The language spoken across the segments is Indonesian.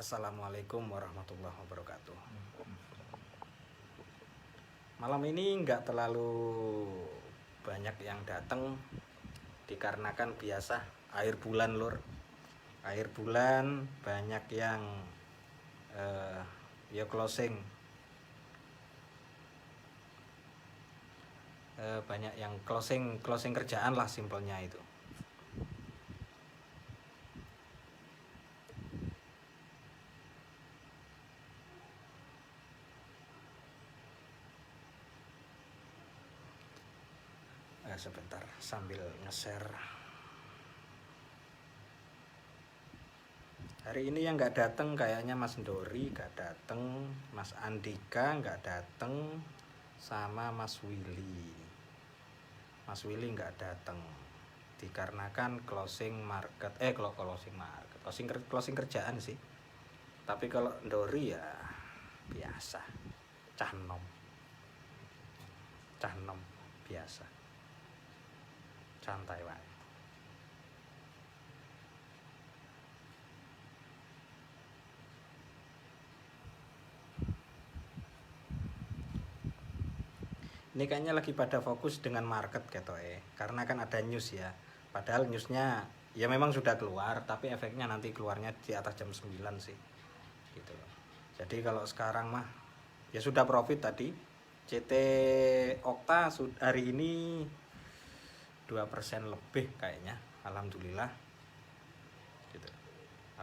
Assalamualaikum warahmatullahi wabarakatuh. Malam ini nggak terlalu banyak yang datang dikarenakan biasa akhir bulan lur. Akhir bulan banyak yang closing. Banyak yang closing kerjaan lah simpelnya itu. Sebentar sambil nge-share. Hari ini yang nggak datang kayaknya Mas Dori nggak datang, Mas Andika nggak datang, sama Mas Willy. Mas Willy nggak datang dikarenakan closing kerjaan sih. Tapi kalau Dori ya biasa, cah nom biasa, santai wae. Ini kayaknya lagi pada fokus dengan market karena kan ada news ya. Padahal newsnya ya memang sudah keluar, tapi efeknya nanti keluarnya di atas jam 9 sih gitu. Jadi kalau sekarang mah ya sudah profit tadi. CT Okta hari ini 2% lebih kayaknya, alhamdulillah gitu.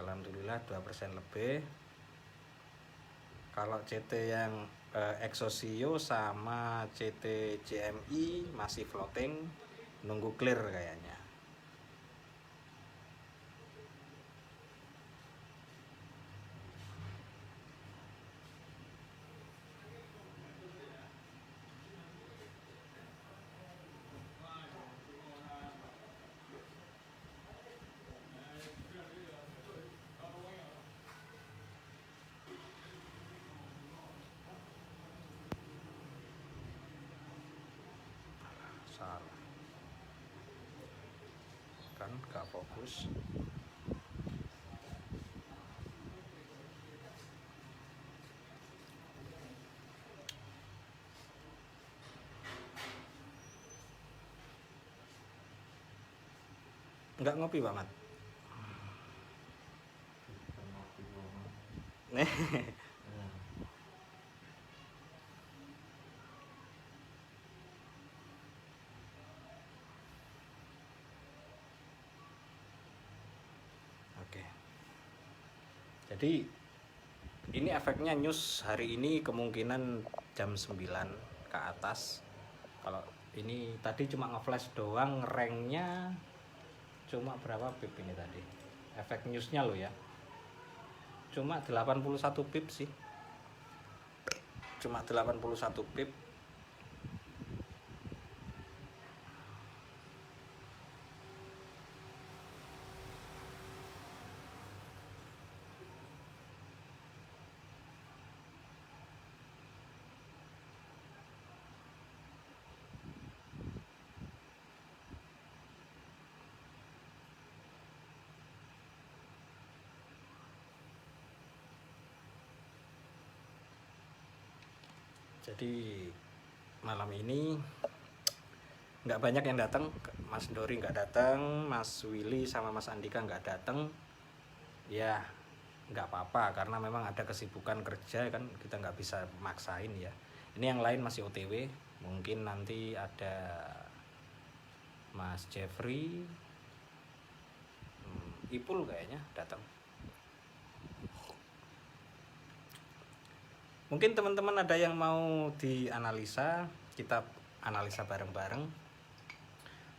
Alhamdulillah 2% lebih. Kalau CT yang Exosio sama CT JMI masih floating, nunggu clear kayaknya. Salah kan gak fokus. Nggak ngopi banget. Oke. Jadi ini efeknya news hari ini kemungkinan jam 9 ke atas. Kalau ini tadi cuma nge-flash doang, ranknya cuma berapa pip ini tadi? Efek newsnya lo ya. Cuma 81 pip sih. Cuma 81 pip. Jadi malam ini nggak banyak yang datang. Mas Dori nggak datang, Mas Willy sama Mas Andika nggak datang. Ya nggak apa-apa karena memang ada kesibukan kerja kan, kita nggak bisa maksain ya. Ini yang lain masih OTW, mungkin nanti ada Mas Jeffrey, Ipul kayaknya datang. Mungkin teman-teman ada yang mau dianalisa, kita analisa bareng-bareng.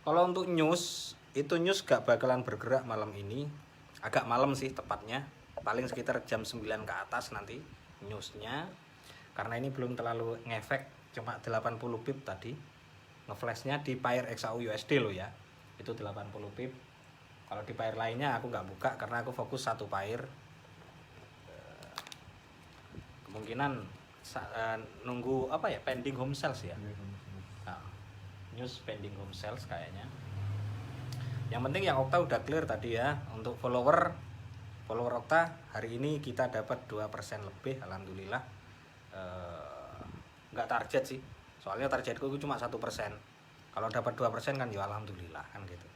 Kalau untuk news, itu news gak bakalan bergerak malam ini. Agak malam sih tepatnya, paling sekitar jam 9 ke atas nanti newsnya. Karena ini belum terlalu ngefek, cuma 80 pip tadi. Ngeflashnya di pair XAU USD loh ya, itu 80 pip. Kalau di pair lainnya aku nggak buka karena aku fokus satu pair. Kemungkinan nunggu pending home sales ya. Nah, news pending home sales kayaknya. Yang penting yang Okta udah clear tadi ya. Untuk follower follower Okta hari ini kita dapat 2% lebih, alhamdulillah. Nggak target sih, soalnya targetku itu cuma 1%. Kalau dapat 2% kan ya alhamdulillah kan gitu.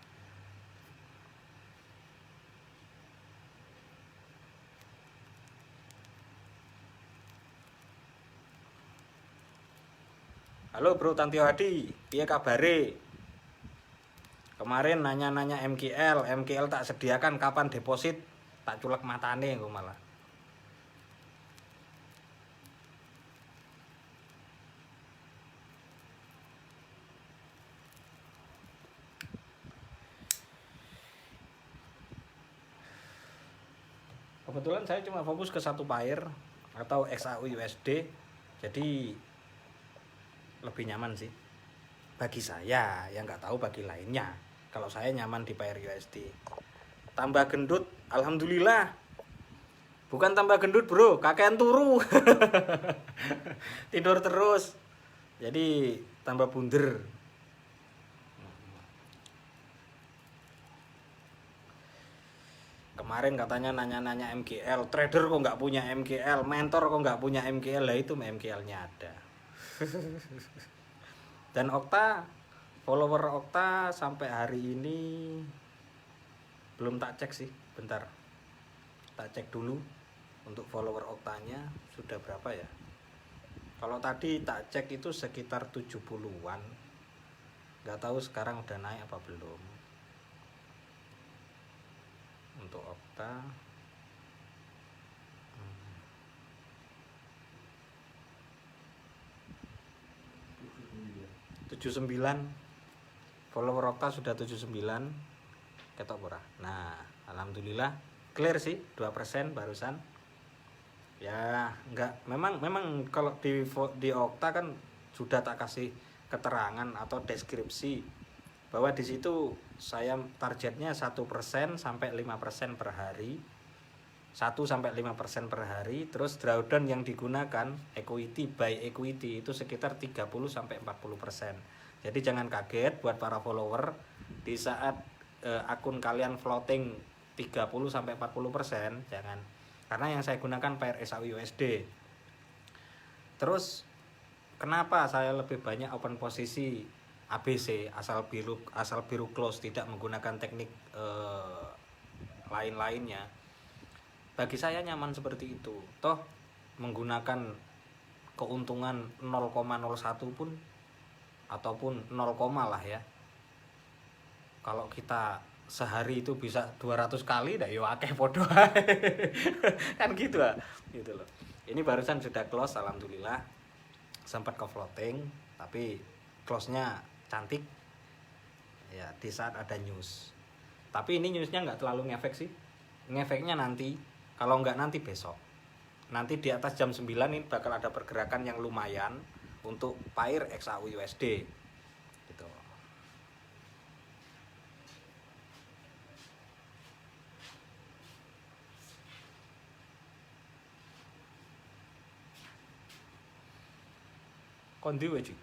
Halo Bro Tantio Hadi, piye kabare? Kemarin nanya-nanya MKL tak sediakan, kapan deposit? Tak culek matane kok malah. Kebetulan saya cuma fokus ke satu pair atau XAU USD, jadi lebih nyaman sih bagi saya, yang nggak tahu bagi lainnya. Kalau saya nyaman di pair USD. Tambah gendut, alhamdulillah. Bukan tambah gendut bro, kakean turu. Tidur terus, jadi tambah bunder. Kemarin katanya nanya-nanya MGL, trader kok nggak punya MGL, mentor kok nggak punya MGL, lah itu MGL-nya ada. Dan Okta, follower Okta sampai hari ini belum tak cek sih, bentar tak cek dulu untuk follower Oktanya sudah berapa ya. Kalau tadi tak cek itu sekitar 70-an, nggak tahu sekarang udah naik apa belum. Untuk Okta 79, follower Okta sudah 79, ketok ora. Nah, alhamdulillah clear sih 2% barusan. Ya, enggak, memang kalau di Okta kan sudah tak kasih keterangan atau deskripsi bahwa di situ saya targetnya 1% sampai 5% per hari. 1-5% per hari. Terus drawdown yang digunakan equity by equity itu sekitar 30-40%. Jadi jangan kaget buat para follower di saat akun kalian floating 30-40%, jangan. Karena yang saya gunakan pair XAU USD. Terus kenapa saya lebih banyak open posisi ABC asal biru close, tidak menggunakan teknik lain-lainnya? Bagi saya nyaman seperti itu. Toh menggunakan keuntungan 0,01 pun ataupun 0, lah ya. Kalau kita sehari itu bisa 200 kali, dah yo akeh podo. Kan gitu lah. Gitu loh. Ini barusan sudah close, alhamdulillah. Sempat ke floating, tapi close-nya cantik. Ya, di saat ada news. Tapi ini newsnya nggak terlalu ngefek sih. Ngefeknya nanti. Kalau nggak nanti besok. Nanti di atas jam 9 ini bakal ada pergerakan yang lumayan untuk pair XAU USD. Gitu. Kondi wae, Ci.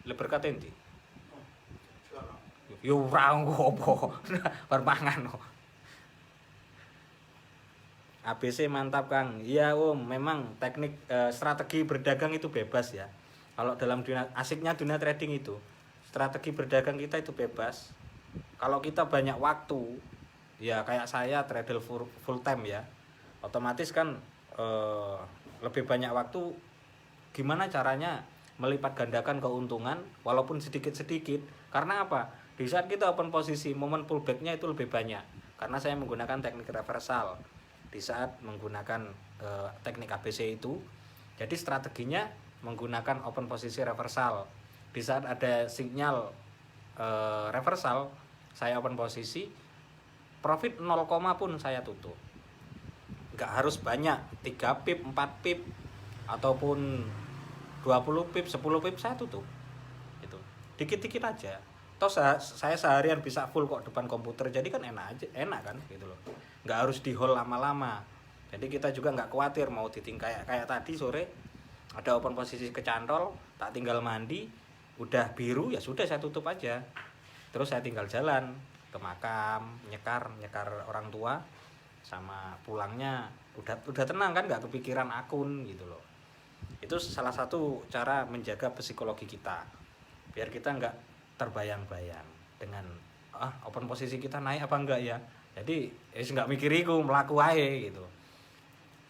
Le berkate ndi? Yo ora ngopo. Permangan. ABC mantap Kang. Iya Om, memang teknik strategi berdagang itu bebas ya. Kalau dalam dunia, asiknya dunia trading itu, strategi berdagang kita itu bebas. Kalau kita banyak waktu, ya kayak saya trader full time ya, otomatis kan lebih banyak waktu. Gimana caranya melipat gandakan keuntungan walaupun sedikit-sedikit? Karena apa? Di saat kita open posisi, momen pullbacknya itu lebih banyak. Karena saya menggunakan teknik reversal. Di saat menggunakan teknik ABC itu, jadi strateginya menggunakan open posisi reversal. Di saat ada sinyal reversal, saya open posisi, profit 0, pun saya tutup. Nggak harus banyak, 3 pip, 4 pip, ataupun 20 pip, 10 pip saya tutup. Gitu. Dikit-dikit aja. Toh saya seharian bisa full kok depan komputer, jadi kan enak kan gitu loh. Nggak harus di hold lama-lama. Jadi kita juga nggak khawatir mau ditinggal kayak tadi sore ada open posisi kecantol, tak tinggal mandi, udah biru ya sudah saya tutup aja. Terus saya tinggal jalan ke makam, nyekar orang tua. sama pulangnya udah tenang kan, nggak kepikiran akun gitu loh. Itu salah satu cara menjaga psikologi kita biar kita nggak terbayang-bayang dengan open posisi kita naik apa enggak ya. Jadi nggak mikir iku, melaku ae gitu.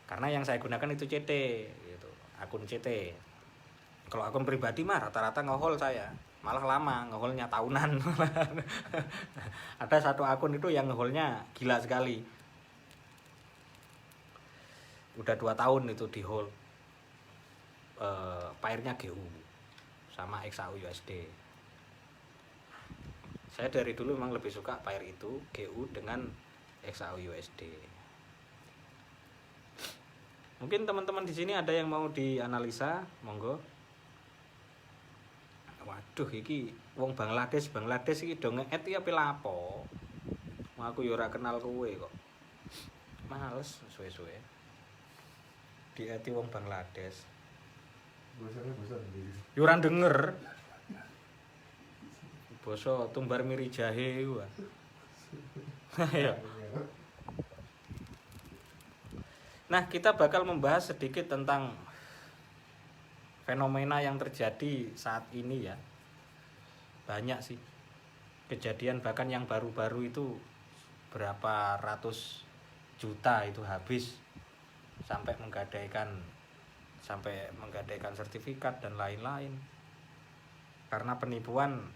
Karena yang saya gunakan itu CT gitu, akun CT. Kalau akun pribadi mah rata-rata ngehol saya, malah lama, ngeholnya tahunan. Ada satu akun itu yang ngeholnya gila sekali, udah 2 tahun itu di hold. Pairnya GU sama XAU USD. Saya dari dulu memang lebih suka pair itu GU dengan XAU USD. Mungkin teman-teman di sini ada yang mau dianalisa, monggo. Waduh, iki wong Bangladesh iki do nge-add ya apa lapo? Aku yo ora kenal kowe kok. Males suwe-suwe. Di-add wong Bangladesh. Yo ora denger. Basa tumbar miri jahe ku. Ayo. Nah, kita bakal membahas sedikit tentang fenomena yang terjadi saat ini ya. Banyak sih kejadian, bahkan yang baru-baru itu berapa ratus juta itu habis sampai menggadaikan sertifikat dan lain-lain karena penipuan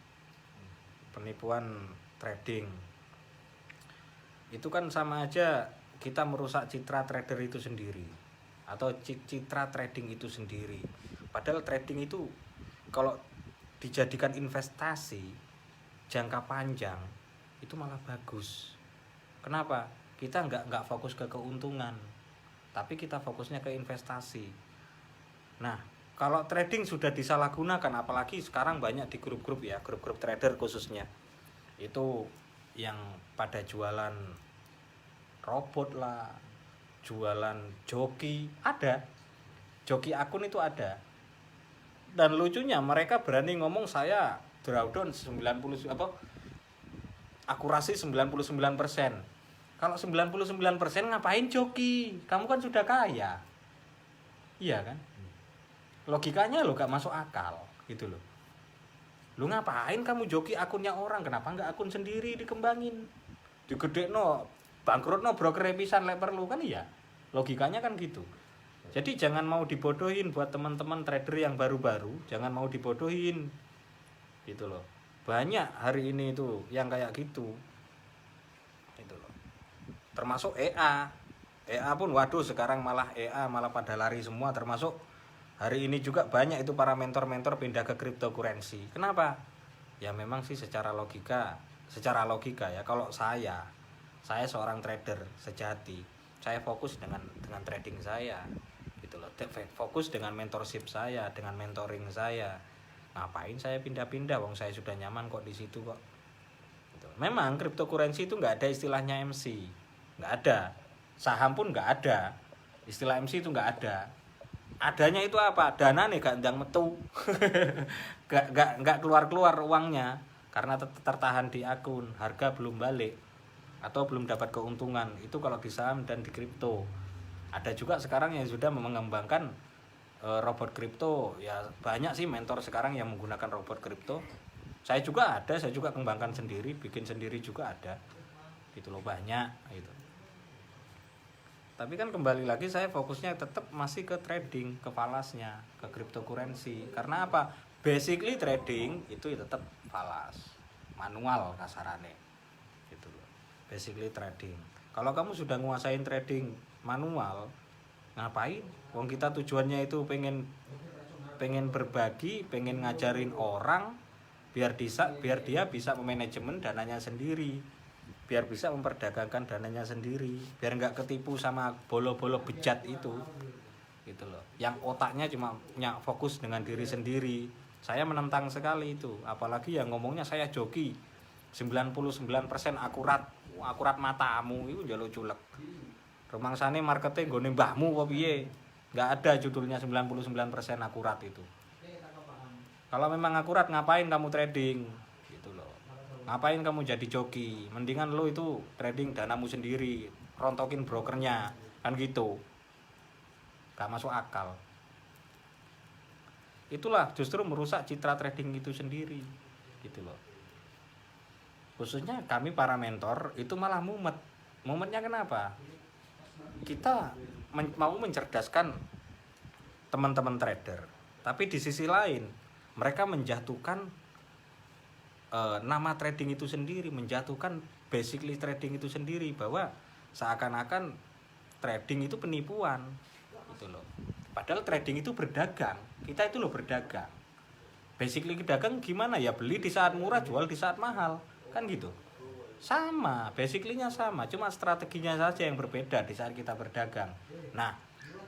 trading. Itu kan sama aja kita merusak citra trader itu sendiri atau citra trading itu sendiri. Padahal trading itu kalau dijadikan investasi jangka panjang itu malah bagus. Kenapa? Kita nggak fokus ke keuntungan, tapi kita fokusnya ke investasi. Nah, kalau trading sudah disalahgunakan, apalagi sekarang banyak di grup-grup ya, grup-grup trader khususnya, itu yang pada jualan robot lah, jualan joki, ada joki akun itu ada. Dan lucunya mereka berani ngomong saya drawdown 90 akurasi 99%. Kalau 99% ngapain joki? Kamu kan sudah kaya. Iya kan? Logikanya lo gak masuk akal gitu loh. Lu ngapain kamu joki akunnya orang? Kenapa nggak akun sendiri dikembangin? Digedekno, bangkrutno broker pisan lek perlu kan iya. Logikanya kan gitu. Jadi jangan mau dibodohin buat teman-teman trader yang baru-baru, jangan mau dibodohin. Gitu loh. Banyak hari ini itu yang kayak gitu. Gitu loh. Termasuk EA. EA pun waduh sekarang malah EA malah pada lari semua, termasuk hari ini juga banyak itu para mentor-mentor pindah ke cryptocurrency. Kenapa? Ya memang sih secara logika ya, kalau saya seorang trader sejati, saya fokus dengan trading saya. Gitu loh. Fokus dengan mentorship saya, dengan mentoring saya. Ngapain saya pindah-pindah, wong saya sudah nyaman kok di situ kok. Gitu. Memang cryptocurrency itu nggak ada istilahnya MC, nggak ada. Saham pun nggak ada, istilah MC itu nggak ada. Adanya itu apa? Dana nih gak ndang metu. gak keluar uangnya karena tertahan di akun, harga belum balik atau belum dapat keuntungan. Itu kalau di saham dan di kripto. Ada juga sekarang yang sudah mengembangkan robot kripto. Ya banyak sih mentor sekarang yang menggunakan robot kripto. Saya juga kembangkan sendiri, bikin sendiri juga ada. Gitu loh, banyak gitu. Tapi kan kembali lagi saya fokusnya tetap masih ke trading, ke falasnya, ke cryptocurrency. Karena apa? Basically trading itu tetap falas, manual kasarane. Gitu loh. Basically trading. Kalau kamu sudah nguasain trading manual, ngapain? Wong kita tujuannya itu pengen berbagi, pengen ngajarin orang biar dia bisa memanajemen dananya sendiri. Biar bisa memperdagangkan dananya sendiri, biar nggak ketipu sama bolo-bolo bejat itu, gitu loh. Yang otaknya cuma fokus dengan diri sendiri. Saya menentang sekali itu, apalagi yang ngomongnya saya joki 99% akurat matamu itu njaluk culek. Rumangsane marketing nggone mbahmu kok piye? Nggak ada judulnya 99% akurat itu. Kalau memang akurat ngapain kamu trading? Ngapain kamu jadi joki? Mendingan lo itu trading danamu sendiri. rontokin brokernya, kan gitu. Gak masuk akal. Itulah justru merusak citra trading itu sendiri, gitu loh. Khususnya kami para mentor itu malah mumet. Mumetnya kenapa? Kita mau mencerdaskan teman-teman trader, tapi di sisi lain mereka menjatuhkan nama trading itu sendiri, menjatuhkan basically trading itu sendiri, bahwa seakan-akan trading itu penipuan, gitu loh. Padahal trading itu berdagang, kita itu loh berdagang. Basically dagang gimana ya, beli di saat murah, jual di saat mahal, kan gitu. Sama, basically-nya sama, cuma strateginya saja yang berbeda di saat kita berdagang. Nah,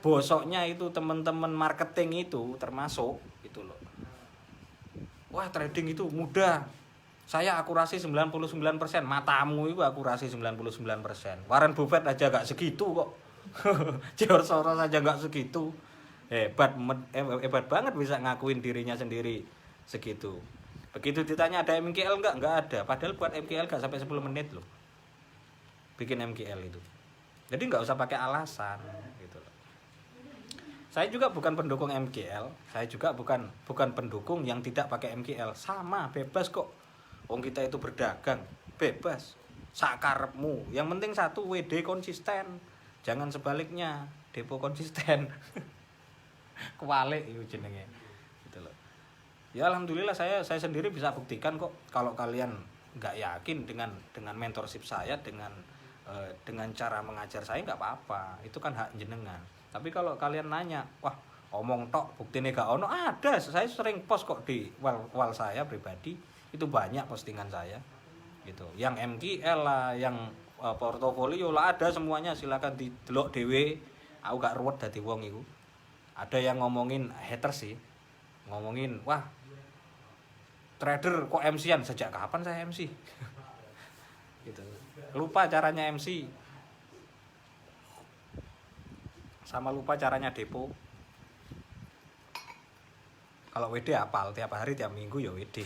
bosoknya itu teman-teman marketing itu termasuk gitu loh. Wah, trading itu mudah. Saya akurasi 99%, matamu itu akurasi 99%. Warren Buffett aja gak segitu kok. George Soros aja gak segitu. Hebat banget bisa ngakuin dirinya sendiri segitu. Begitu ditanya ada MKL enggak ada. Padahal buat MKL gak sampai 10 menit loh bikin MKL itu. Jadi nggak usah pakai alasan gitu loh. Saya juga bukan pendukung MKL, saya juga bukan pendukung yang tidak pakai MKL. Sama, bebas kok. Wong kita itu berdagang, bebas. Sakarepmu. Yang penting satu, WD konsisten. Jangan sebaliknya, depo konsisten. Kewalik itu jenenge. Gitu loh. Ya alhamdulillah saya sendiri bisa buktikan kok, kalau kalian nggak yakin dengan mentorship saya, dengan cara mengajar saya, nggak apa-apa, itu kan hak jenengan. Tapi kalau kalian nanya, wah omong tok buktinya gak ono, ada. Saya sering post kok di wall saya pribadi, itu banyak postingan saya gitu, yang MKL lah, yang portofolio lah, ada semuanya, silakan didelok dhewe. Aku gak ruwet dadi wong iku. Ada yang ngomongin haters sih, ngomongin wah trader kok MC-an, sejak kapan saya MC? Gitu. Lupa caranya MC, sama lupa caranya depo. Kalau WD hafal, tiap hari tiap minggu ya WD.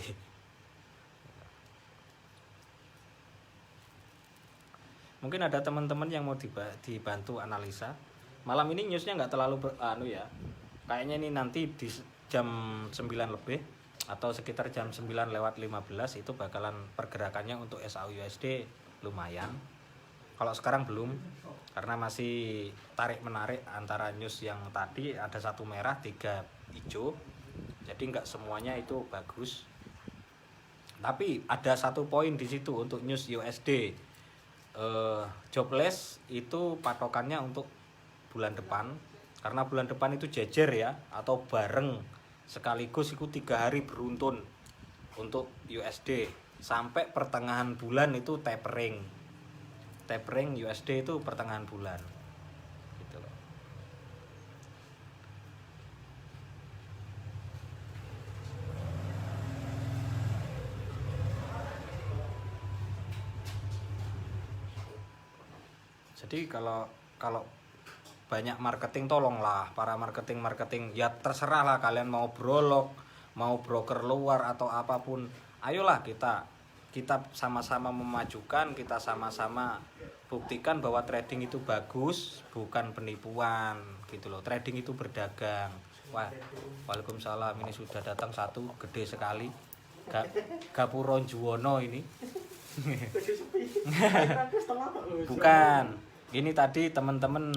Mungkin ada teman-teman yang mau dibantu analisa. Malam ini newsnya nggak terlalu ya. Kayaknya ini nanti di jam 9 lebih atau sekitar jam 9:15 itu bakalan pergerakannya untuk SAUUSD lumayan. Kalau sekarang belum, karena masih tarik menarik antara news yang tadi, ada 1 merah 3 hijau, jadi nggak semuanya itu bagus. Tapi ada 1 poin di situ untuk news USD. Jobless itu patokannya untuk bulan depan, karena bulan depan itu jejer ya, atau bareng sekaligus itu 3 hari beruntun untuk USD sampai pertengahan bulan itu tapering USD itu pertengahan bulan gitu loh. Jadi kalau banyak marketing, tolonglah para marketing ya, terserah lah kalian mau brolog, mau broker luar atau apapun, ayolah kita sama-sama memajukan, kita sama-sama buktikan bahwa trading itu bagus, bukan penipuan gitu loh. Trading itu berdagang. Wah, waalaikumsalam, ini sudah datang 1 gede sekali, Gapuro Juwono ini. Bukan, ini tadi teman-teman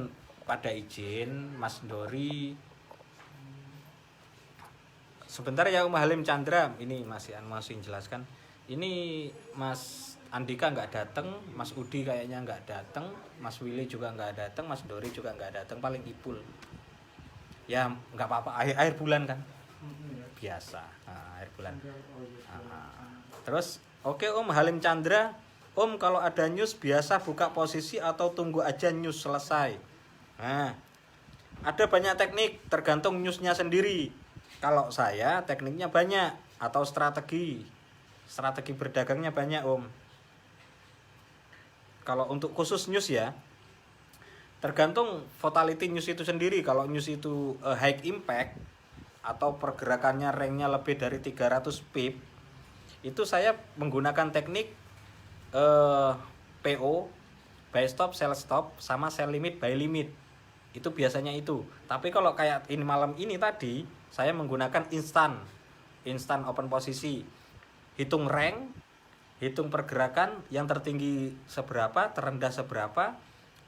pada izin Mas Dori sebentar ya, Halim Chandra, ini masih menjelaskan. Ini Mas Andika nggak datang, Mas Udi kayaknya nggak datang, Mas Willy juga nggak datang, Mas Dori juga nggak datang, paling Ipul. Ya nggak apa-apa, akhir bulan kan, biasa. Akhir bulan. Terus oke Om Halim Chandra, Om kalau ada news biasa buka posisi atau tunggu aja news selesai? Nah, ada banyak teknik, tergantung newsnya sendiri. Kalau saya tekniknya banyak, atau strategi berdagangnya banyak Om. Kalau untuk khusus news ya, tergantung volatility news itu sendiri. Kalau news itu high impact atau pergerakannya ranknya lebih dari 300 pip, itu saya menggunakan teknik PO buy stop, sell stop, sama sell limit, buy limit. Itu biasanya itu. Tapi kalau kayak ini malam ini tadi, saya menggunakan instan open posisi. Hitung rank, hitung pergerakan yang tertinggi seberapa, terendah seberapa,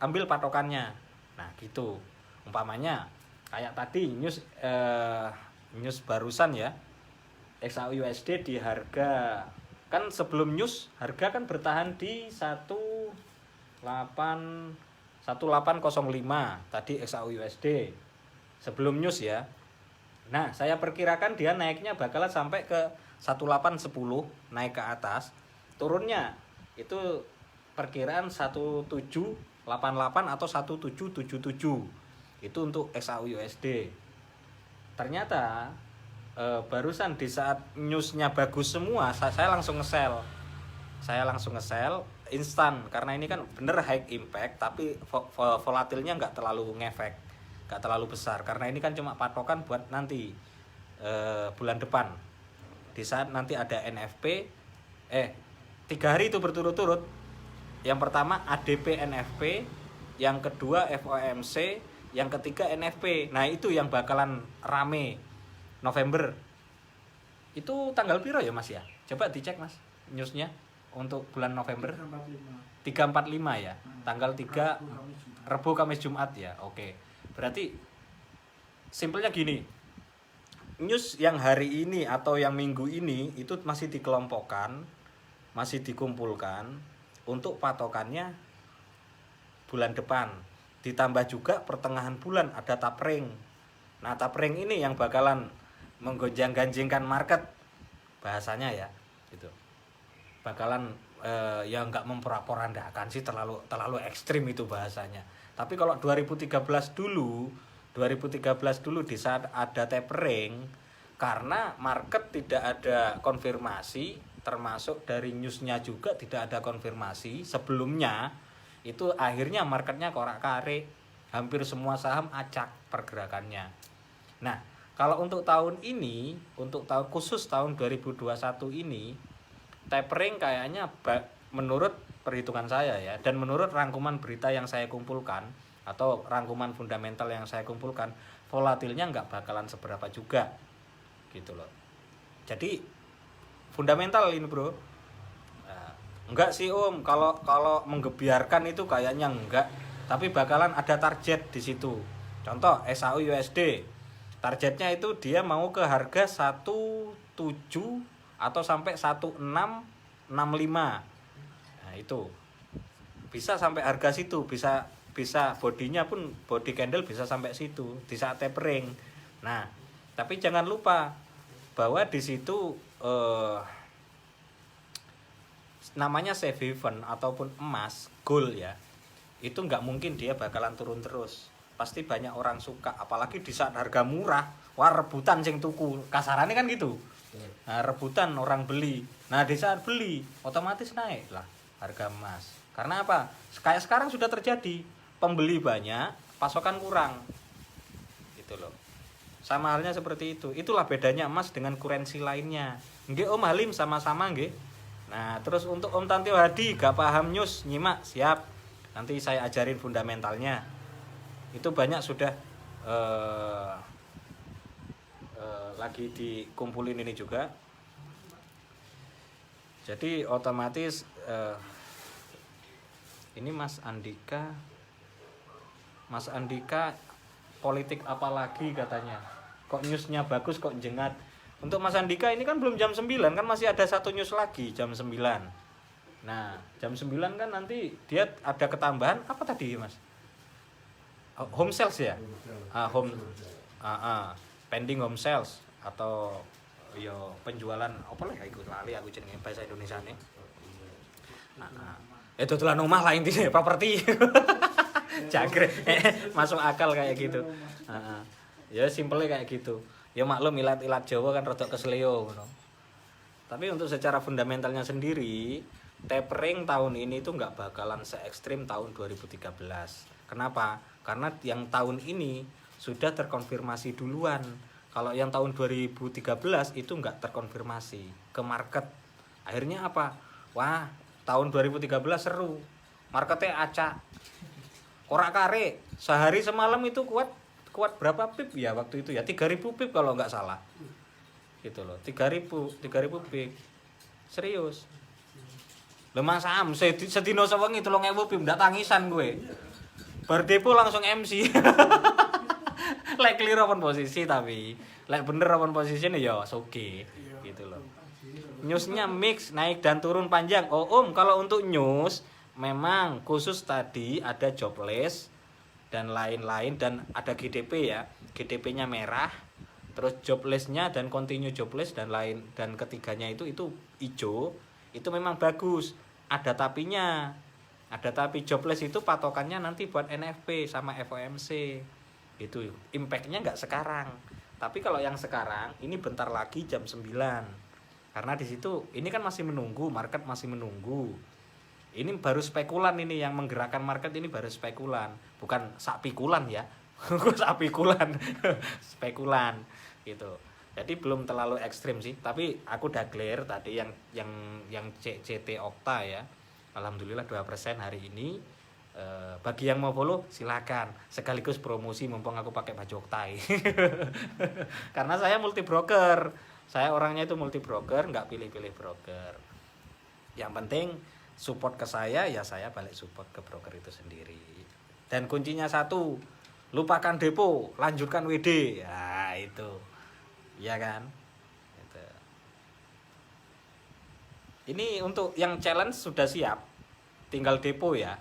ambil patokannya. Nah, gitu. Umpamanya kayak tadi news barusan ya. XAUUSD di harga, kan sebelum news harga kan bertahan di 1805 tadi XAUUSD sebelum news ya. Nah, saya perkirakan dia naiknya bakalan sampai ke 1810, naik ke atas. Turunnya itu perkiraan 1788 atau 1777. Itu untuk XAUUSD. Ternyata barusan di saat newsnya bagus semua, saya langsung nge-sell. Instan, karena ini kan bener high impact, tapi volatilnya nggak terlalu ngefek, nggak terlalu besar, karena ini kan cuma patokan buat nanti bulan depan. Di saat nanti ada NFP, 3 hari itu berturut-turut. Yang pertama ADP NFP, yang kedua FOMC, yang ketiga NFP. Nah, itu yang bakalan rame November. Itu tanggal piro ya Mas ya? Coba dicek Mas newsnya untuk bulan November. 345 ya. Tanggal 3 Rabu Kamis Jumat ya. Oke. Berarti simpelnya gini. News yang hari ini atau yang minggu ini itu masih dikelompokkan, masih dikumpulkan untuk patokannya bulan depan. Ditambah juga pertengahan bulan ada tapering. Nah, tapering ini yang bakalan menggonjang-ganjingkan market bahasanya ya, gitu. Bakalan ya nggak memporak-porandakan sih, terlalu ekstrim itu bahasanya. Tapi kalau 2013 dulu di saat ada tapering, karena market tidak ada konfirmasi, termasuk dari newsnya juga tidak ada konfirmasi sebelumnya, itu akhirnya marketnya korak-karik, hampir semua saham acak pergerakannya. Nah, kalau untuk tahun ini, khusus tahun 2021 ini, tapering kayaknya menurut perhitungan saya ya, dan menurut rangkuman berita yang saya kumpulkan atau rangkuman fundamental yang saya kumpulkan, volatilnya nggak bakalan seberapa juga, gitu loh. Jadi fundamental ini bro. Enggak sih Om, kalau menggebiarkan itu kayaknya enggak, tapi bakalan ada target di situ. Contoh XAUUSD. Targetnya itu dia mau ke harga 17 atau sampai 1665. Nah, itu. Bisa sampai harga situ, bisa bodinya pun body candle bisa sampai situ di saat tapering. Nah, tapi jangan lupa bahwa di situ namanya safe haven ataupun emas, gold ya. Itu nggak mungkin dia bakalan turun terus. Pasti banyak orang suka, apalagi di saat harga murah, wah rebutan sing tuku, kasarannya kan gitu. Nah, rebutan orang beli. Nah, di saat beli otomatis naik lah harga emas. Karena apa? Kayak sekarang sudah terjadi, pembeli banyak, pasokan kurang. Gitu loh. Sama halnya seperti itu. Itulah bedanya emas dengan kurensi lainnya. Nggih Om Halim sama-sama nggih. Nah, terus untuk Om Tantio Hadi gak paham news, nyimak, siap. Nanti saya ajarin fundamentalnya. Itu banyak sudah lagi dikumpulin ini juga. Jadi otomatis ini Mas Andika politik apa lagi katanya. Kok newsnya bagus kok jengat. Untuk Mas Andika ini kan belum jam 9, kan masih ada satu news lagi jam 9. Nah, jam 9 kan nanti dia ada ketambahan apa tadi Mas? Home sales ya? Pending home sales atau yo penjualan apa lah ikut lali aku jenenge bahasa Indonesia nih. Itu tulan rumah lah intinya properti. Jagre masuk akal kayak gitu. Ya simpelnya kayak gitu. Ya maklum ilat-ilat Jawa kan rodok kesleo ngono. Tapi untuk secara fundamentalnya sendiri, tapering tahun ini tuh nggak bakalan se ekstrim tahun 2013. Kenapa? Karena yang tahun ini sudah terkonfirmasi duluan. Kalau yang tahun 2013 itu nggak terkonfirmasi ke market. Akhirnya apa? Wah, tahun 2013 seru. marketnya acak. Korak kare, sehari semalam itu kuat berapa pip ya waktu itu ya? 3.000 pip kalau nggak salah. Gitu loh, 3.000 pip. Serius. Lemah saham sedino sewengi 3.000 pip ndak tangisan gue. Bar depo langsung MC. Lek clear open posisi tapi lek bener open position ya oke gitu loh. Newsnya mix naik dan turun panjang. Oh kalau untuk news memang khusus tadi ada jobless dan lain-lain dan ada GDP ya. GDP-nya merah, terus jobless-nya dan continue jobless dan lain dan ketiganya itu hijau. Itu memang bagus. Ada tapinya. Ada tapi jobless itu patokannya nanti buat NFP sama FOMC. Itu impact-nya nggak sekarang. Tapi kalau yang sekarang ini bentar lagi jam 9. Karena di situ ini kan masih menunggu, market masih menunggu. Ini baru spekulan ini yang menggerakkan market ini baru spekulan, bukan sapikulan ya. Sapikulan. Spekulan gitu. Jadi belum terlalu ekstrim sih, tapi aku udah clear tadi yang CT Okta ya. Alhamdulillah 2% hari ini. Bagi yang mau follow silakan, sekaligus promosi mumpung aku pakai baju Oktai. Karena saya multi broker. Saya orangnya itu multi broker, nggak pilih-pilih broker. Yang penting support ke saya, ya saya balik support ke broker itu sendiri. Dan kuncinya satu, lupakan depo, lanjutkan WD. Ya itu. Iya kan? Gitu. Ini untuk yang challenge sudah siap. Tinggal depo ya.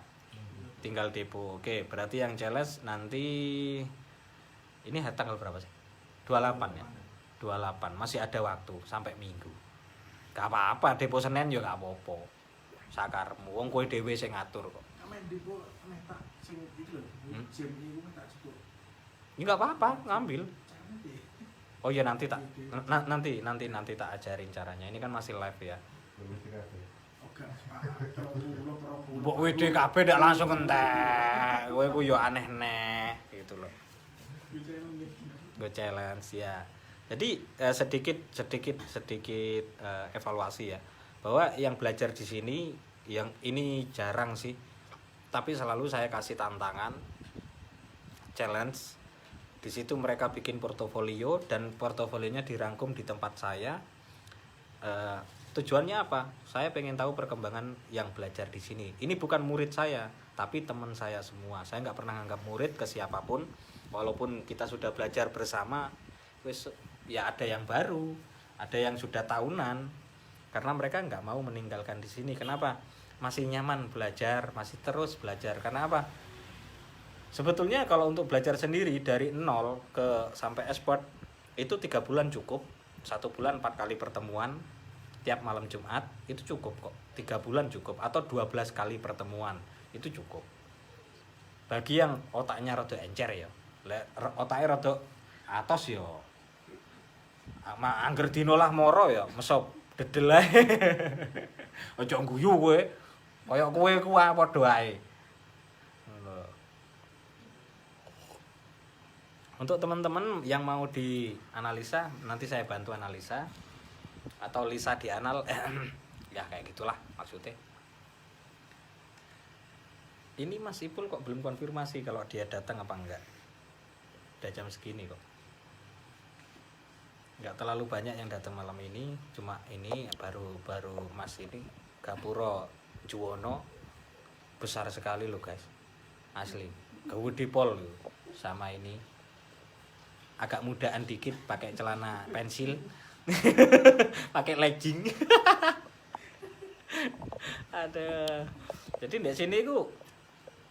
Tinggal depo. Oke, berarti yang challenge nanti ini tanggal berapa sih? 28 ya. 28. Masih ada waktu sampai Minggu. Gak apa-apa, depo Senin ya gak apa-apa. Sakarmu wong kowe dhewe sing ngatur kok. Amen depo tak sing iki lho. Jam iku tak cukup. Ya enggak apa-apa, ngambil. Oh ya nanti tak nanti tak ajarin caranya. Ini kan masih live ya. Mbok WDKB ndak langsung entek. Kowe ku yo aneh nek gitu loh. Go challenge ya. Jadi sedikit evaluasi ya. Bahwa yang belajar di sini yang ini jarang sih. Tapi selalu saya kasih tantangan challenge. Di situ mereka bikin portofolio dan portofolionya dirangkum di tempat saya. Tujuannya apa? Saya pengen tahu perkembangan yang belajar di sini. Ini bukan murid saya, tapi teman saya semua. Saya nggak pernah anggap murid ke siapapun, walaupun kita sudah belajar bersama. Ya ada yang baru, ada yang sudah tahunan, karena mereka nggak mau meninggalkan di sini. Kenapa? Masih nyaman belajar, masih terus belajar. Karena apa? Sebetulnya kalau untuk belajar sendiri dari nol ke sampai expert itu 3 bulan cukup. 1 bulan 4 kali pertemuan tiap malam Jumat itu cukup kok. 3 bulan cukup atau 12 kali pertemuan itu cukup. Bagi yang otaknya rada encer ya. Otaknya rada atos ya. Angger dino lah moro ya, mesop dedel ae. Aja guyu kowe. Kaya kowe ku padha ae. Untuk teman-teman yang mau dianalisa, nanti saya bantu analisa. Atau Lisa dianal ya kayak gitulah maksudnya. Ini Mas Ipul kok belum konfirmasi kalau dia datang apa enggak. Udah jam segini kok. Enggak terlalu banyak yang datang malam ini, cuma ini baru Mas ini Gapuro Juwono. Besar sekali loh guys. Asli. Gede pol sama ini. Agak mudaan dikit pakai celana pensil. Pakai legging. Ada. Jadi di sini ku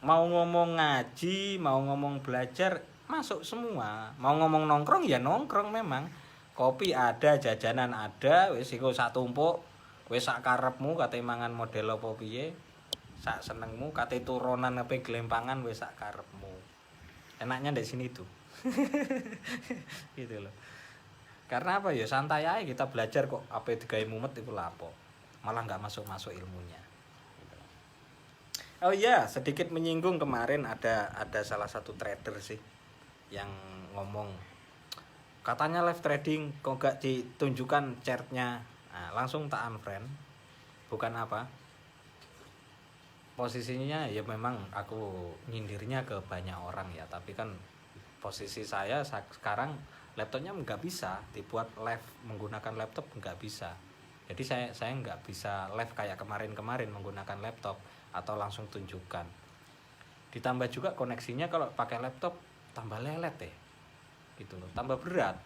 mau ngomong ngaji, mau ngomong belajar, masuk semua. Mau ngomong nongkrong ya nongkrong memang. Kopi ada, jajanan ada, wis iku sak tumpuk, wis sak karepmu kate mangan model apa piye. Sak senengmu kate turunan apa gelempangan wis sak karepmu. Enaknya di sini tuh. Gitu loh. Karena apa ya santai aja kita belajar kok apa digawe mumet itu lapo. Malah nggak masuk ilmunya. Oh iya, sedikit menyinggung kemarin ada salah satu trader sih yang ngomong katanya live trading kok gak ditunjukkan chartnya. Nah, langsung tak unfriend. Bukan apa? posisinya ya memang aku nyindirnya ke banyak orang ya, tapi kan posisi saya sekarang laptopnya nggak bisa dibuat live menggunakan laptop, nggak bisa. Jadi saya nggak bisa live kayak kemarin menggunakan laptop atau langsung tunjukkan. Ditambah juga koneksinya kalau pakai laptop tambah lelet ya, gitu loh, tambah berat.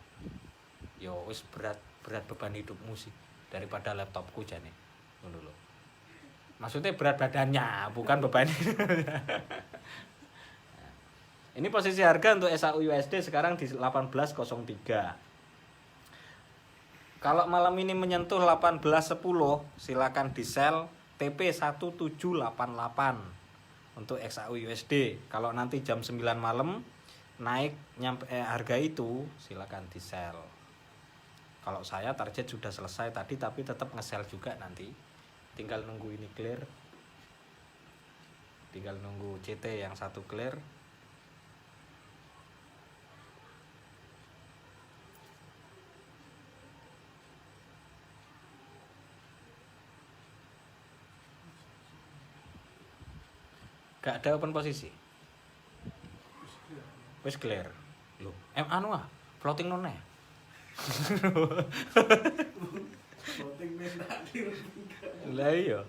Yo wis berat beban hidupmu sih daripada laptopku jane, ngono lho. Maksudnya berat badannya, bukan beban. Ini posisi harga untuk SAU USD sekarang di 18.03. Kalau malam ini menyentuh 18.10, silakan di sell TP 1788 untuk XAU USD. Kalau nanti jam 9 malam naik nyampe harga itu, silakan di sell. Kalau saya target sudah selesai tadi, tapi tetap nge-sell juga nanti. Tinggal nunggu ini clear, tinggal nunggu CT yang satu clear. Gak ada open posisi, wis clear. Loh, anu floating none. Floating men tak clear. Lah iya,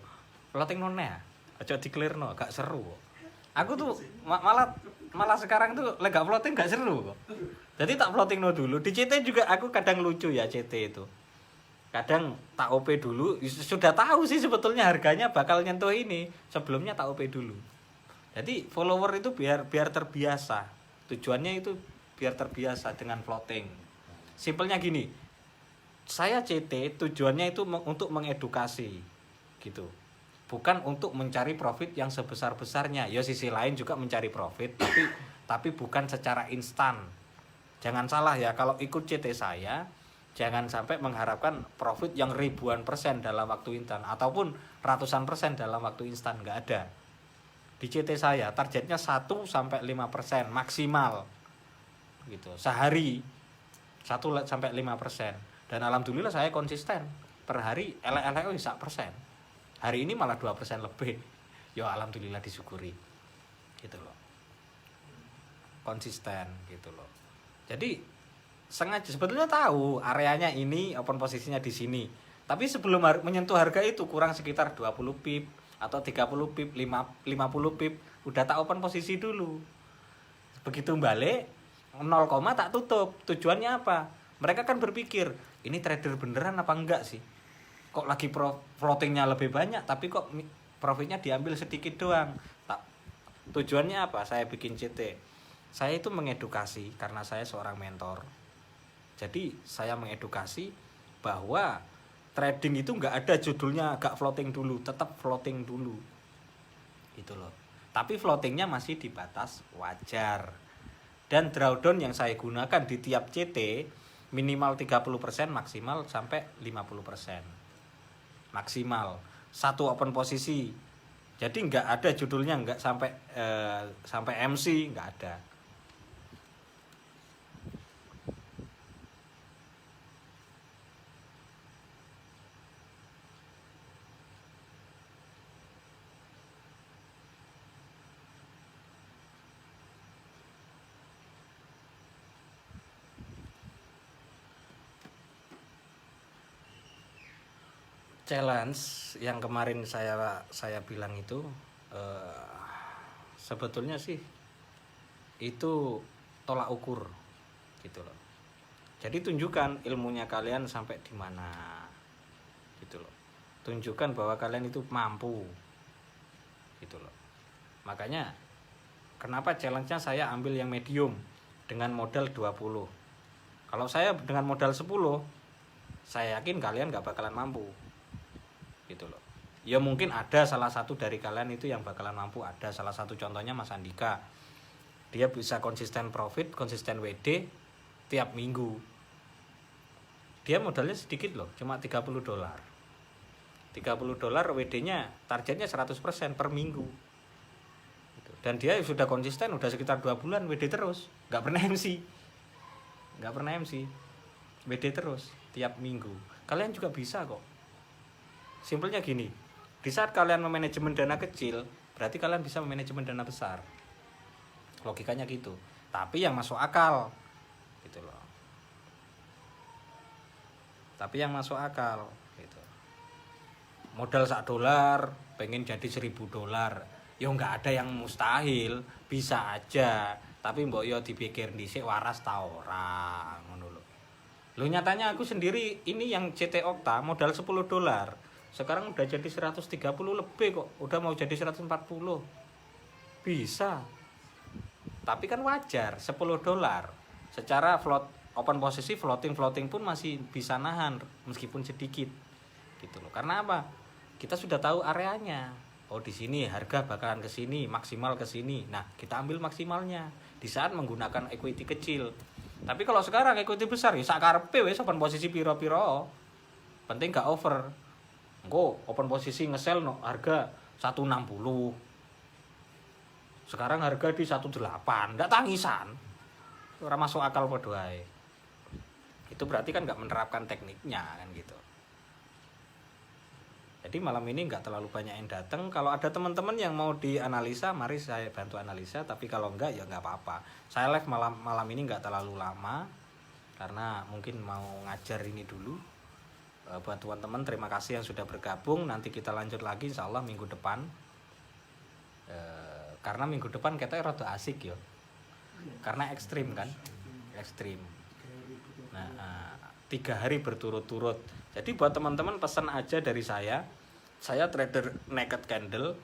floating none. Aja di-clearno, gak seru kok. Aku tuh malah sekarang tuh lega floating gak seru kok. Jadi tak floating no dulu. Di CT juga aku kadang lucu ya CT itu. Kadang tak OP dulu, sudah tahu sih sebetulnya harganya bakal nyentuh ini. Sebelumnya tak OP dulu. Jadi follower itu biar terbiasa. Tujuannya itu biar terbiasa dengan floating. Simpelnya gini. Saya CT tujuannya itu untuk mengedukasi gitu. Bukan untuk mencari profit yang sebesar-besarnya. Ya sisi lain juga mencari profit, tapi bukan secara instan. Jangan salah ya, kalau ikut CT saya jangan sampai mengharapkan profit yang ribuan persen dalam waktu instan ataupun ratusan persen dalam waktu instan, nggak ada. Di CT saya targetnya 1-5% maksimal gitu. Sehari 1-5%. Dan alhamdulillah saya konsisten. Per hari elek-elek 1%. Hari ini malah 2% lebih. Ya alhamdulillah disyukuri. Gitu loh. Konsisten gitu loh. Jadi sengaja sebetulnya tahu areanya ini open posisinya di sini. Tapi sebelum menyentuh harga itu kurang sekitar 20 pip atau 30 pip, 50 pip udah tak open posisi dulu. Begitu balik 0, tak tutup. Tujuannya apa? Mereka kan berpikir, ini trader beneran apa enggak sih? Kok lagi floatingnya lebih banyak tapi kok profitnya diambil sedikit doang. Tujuannya apa? Saya bikin CT. Saya itu mengedukasi karena saya seorang mentor. Jadi saya mengedukasi bahwa trading itu nggak ada judulnya gak floating dulu, tetap floating dulu. Gitu loh. Tapi floatingnya masih di batas wajar. Dan drawdown yang saya gunakan di tiap CT minimal 30%, maksimal sampai 50%. Maksimal. Satu open posisi. Jadi nggak ada judulnya, nggak sampai MC, nggak ada. Challenge yang kemarin saya bilang itu sebetulnya sih itu tolak ukur gitu loh. Jadi tunjukkan ilmunya kalian sampai di mana gitu loh. Tunjukkan bahwa kalian itu mampu gitu loh. Makanya kenapa challenge-nya saya ambil yang medium dengan modal 20. Kalau saya dengan modal 10, saya yakin kalian gak bakalan mampu gitu loh. Ya mungkin ada salah satu dari kalian itu yang bakalan mampu, ada salah satu contohnya Mas Andika. Dia bisa konsisten profit, konsisten WD tiap minggu. Dia modalnya sedikit loh, cuma $30. $30 WD-nya targetnya 100% per minggu. Dan dia sudah konsisten, udah sekitar 2 bulan WD terus, nggak pernah MC, WD terus tiap minggu. Kalian juga bisa kok. Simpelnya gini, di saat kalian memanajemen dana kecil, berarti kalian bisa manajemen dana besar. Logikanya gitu. Tapi yang masuk akal. Gitu loh. Tapi yang masuk akal gitu. Modal $1 pengen jadi $1.000. Ya nggak ada yang mustahil, bisa aja. Tapi mbok yo dipikir dhisik waras ta ora ngono lho. Lo nyatanya aku sendiri ini yang CT Okta modal $10. Sekarang udah jadi 130 lebih kok. Udah mau jadi 140. Bisa. Tapi kan wajar $10. Secara open posisi floating pun masih bisa nahan meskipun sedikit. Gitu loh. Karena apa? Kita sudah tahu areanya. Oh di sini harga bakalan ke sini, maksimal ke sini. Nah, kita ambil maksimalnya di saat menggunakan equity kecil. Tapi kalau sekarang equity besar ya sakarepe wis open posisi piro-piro. Penting gak over. Engko open posisi ngesel no harga 160. Sekarang harga di 18, ndak tangisan. Ora masuk akal padha ae. Itu berarti kan nggak menerapkan tekniknya kan gitu. Jadi malam ini nggak terlalu banyak yang datang. Kalau ada teman-teman yang mau dianalisa, mari saya bantu analisa. Tapi kalau enggak ya nggak apa-apa. Saya live malam ini nggak terlalu lama karena mungkin mau ngajar ini dulu. Buat teman-teman terima kasih yang sudah bergabung. Nanti kita lanjut lagi insya Allah minggu depan. Karena minggu depan katanya rada asik ya. Karena ekstrim kan, ekstrim. Nah, 3 hari berturut-turut. Jadi buat teman-teman pesan aja dari saya trader naked candle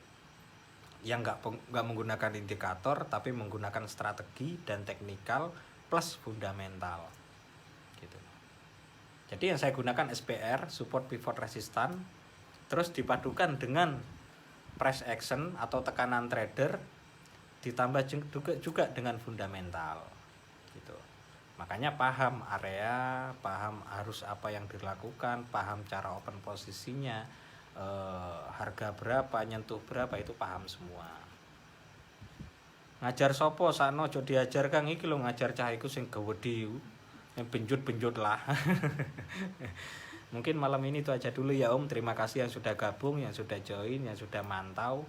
yang nggak menggunakan indikator tapi menggunakan strategi dan teknikal plus fundamental. Gitu. Jadi yang saya gunakan SPR, support pivot resistant, terus dipadukan dengan price action atau tekanan trader ditambah juga dengan fundamental. Gitu. Makanya paham area, paham harus apa yang dilakukan, paham cara open posisinya, harga berapa, nyentuh berapa itu paham semua. Ngajar sopo sakno aja diajar Kang iki lho ngajar cah iku sing gawedhi. Yang benjut-benjut lah. Mungkin malam ini itu aja dulu ya Om. Terima kasih yang sudah gabung, yang sudah join, yang sudah mantau,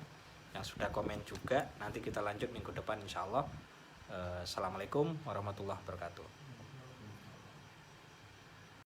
yang sudah komen juga. Nanti kita lanjut minggu depan insyaallah. Assalamualaikum warahmatullahi wabarakatuh.